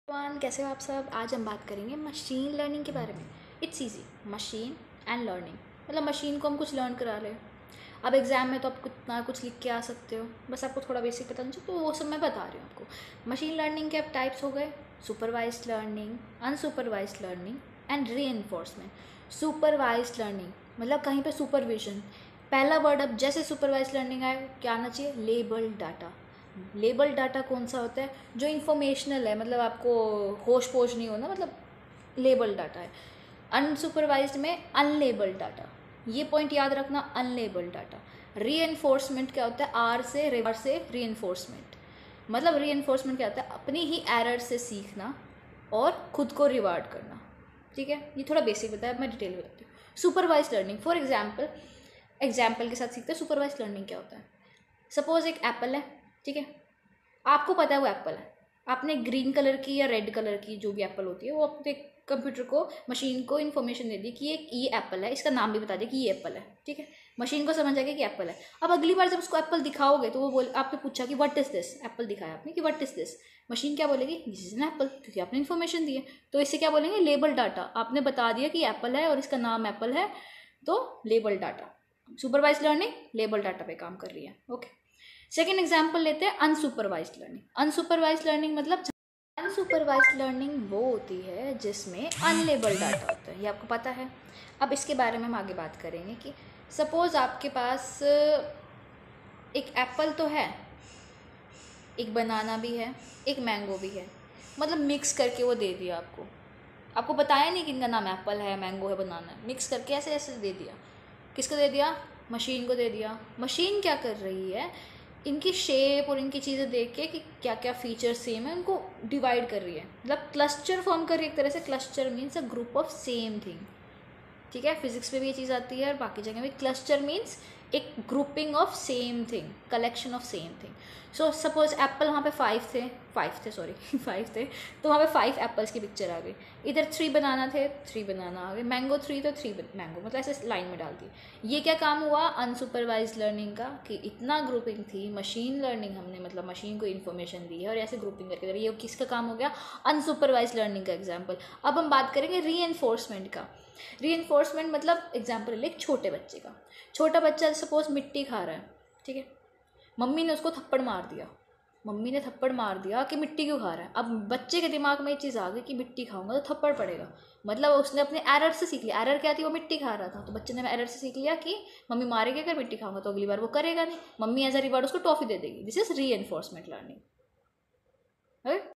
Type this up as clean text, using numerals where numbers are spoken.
कैसे हो आप सब। आज हम बात करेंगे मशीन लर्निंग के बारे में। It's easy, machine and learning मतलब मशीन को हम कुछ लर्न करा रहे हैं। अब एग्ज़ाम में तो आप कुछ लिख के आ सकते हो, बस आपको थोड़ा बेसिक पता नहीं चाहिए, तो वो सब मैं बता रही हूँ आपको। मशीन लर्निंग के अब टाइप्स हो गए: supervised learning, unsupervised learning and reinforcement. Supervised learning मतलब कहीं पे सुपरविजन। पहला वर्ड अब जैसे सुपरवाइज्ड लर्निंग आए क्या आना चाहिए? Label data. लेबल डाटा कौन सा होता है? जो इन्फॉर्मेशनल है, मतलब आपको होश पोश नहीं होना, मतलब लेबल डाटा है। अनसुपरवाइज्ड में अनलेबल डाटा, ये पॉइंट याद रखना, अनलेबल डाटा। रीएनफोर्समेंट क्या होता है? आर से रीएनफोर्समेंट मतलब रीएनफोर्समेंट क्या होता है? अपनी ही एरर से सीखना और खुद को रिवार्ड करना। ठीक है, ये थोड़ा बेसिक बताया, मैं डिटेल में बताती हूँ। सुपरवाइज्ड लर्निंग फॉर एग्जाम्पल के साथ सीखते हैं सुपरवाइज्ड लर्निंग क्या होता है। सपोज एक एप्पल है, ठीक है, आपको पता है वो एप्पल है। आपने ग्रीन कलर की या रेड कलर की जो भी एप्पल होती है वो अपने कंप्यूटर को, मशीन को इन्फॉर्मेशन दे दी कि ये एप्पल है, इसका नाम भी बता दिया कि ये एप्पल है। ठीक है, मशीन को समझ आ गया कि एप्पल है। अब अगली बार जब उसको एप्पल दिखाओगे तो वो बोल, आपने पूछा कि व्हाट इज दिस, एप्पल दिखाया आपने कि व्हाट इज दिस, मशीन क्या बोलेगी? दिस इज एन एप्पल, क्योंकि आपने इन्फॉर्मेशन दी है। तो इससे क्या बोलेंगे? Label data. आपने बता दिया कि एप्पल है और इसका नाम एप्पल है, तो label data. Supervise learning label data पे काम कर रही है। ओके, सेकेंड एग्जाम्पल लेते हैं अनसुपरवाइज्ड लर्निंग। अनसुपरवाइज्ड लर्निंग मतलब अनसुपरवाइज्ड लर्निंग वो होती है जिसमें अनलेबल डाटा होता है, ये आपको पता है। अब इसके बारे में हम आगे बात करेंगे कि सपोज आपके पास एक एप्पल तो है, एक बनाना भी है, एक मैंगो भी है, मतलब मिक्स करके वो दे दिया आपको। आपको बताया नहीं कि इनका नाम एप्पल है, मैंगो है, बनाना है, मिक्स करके ऐसे ऐसे दे दिया। किसको दे दिया? मशीन को दे दिया। मशीन क्या कर रही है? इनकी शेप और इनकी चीज़ें देख के कि क्या क्या फीचर्स सेम है उनको डिवाइड कर रही है, मतलब क्लस्टर फॉर्म कर रही है एक तरह से। Cluster means a group of same thing. ठीक है, फिजिक्स में भी ये चीज़ आती है और बाकी जगह भी। क्लस्टर मीन्स एक grouping of same thing, collection of same thing. So suppose Apple वहाँ पे फाइव थे सॉरी 5 थे, तो वहाँ पे 5 एप्पल्स की पिक्चर आ गई। इधर 3 बनाना थे, 3 बनाना आ गए। मैंगो 3 तो 3 मैंगो, मतलब ऐसे लाइन में डाल दी। ये क्या काम हुआ अनसुपरवाइज लर्निंग का, कि इतना ग्रुपिंग थी। मशीन लर्निंग हमने मतलब मशीन को इन्फॉर्मेशन दी है और ऐसे ग्रुपिंग करके दे। ये किसका काम हो गया? अनसुपरवाइज लर्निंग का एग्जाम्पल। अब हम बात करेंगे रीएनफोर्समेंट का। रीइंफोर्समेंट मतलब एग्जाम्पल ले एक छोटे बच्चे का। छोटा बच्चा सपोज मिट्टी खा रहा है, ठीक है, मम्मी ने उसको थप्पड़ मार दिया। मम्मी ने थप्पड़ मार दिया कि मिट्टी क्यों खा रहा है। अब बच्चे के दिमाग में ये चीज़ आ गई कि मिट्टी खाऊंगा तो थप्पड़ पड़ेगा, मतलब उसने अपने एरर से सीख लिया। एरर क्या थी? वो मिट्टी खा रहा था, तो बच्चे ने एरर से सीख लिया कि मम्मी मारेगी अगर मिट्टी खाऊंगा, तो अगली बार वो करेगा नहीं, मम्मी एज अ रिवार्ड उसको टॉफी दे देगी। दिस इज री एनफोर्समेंट लर्निंग।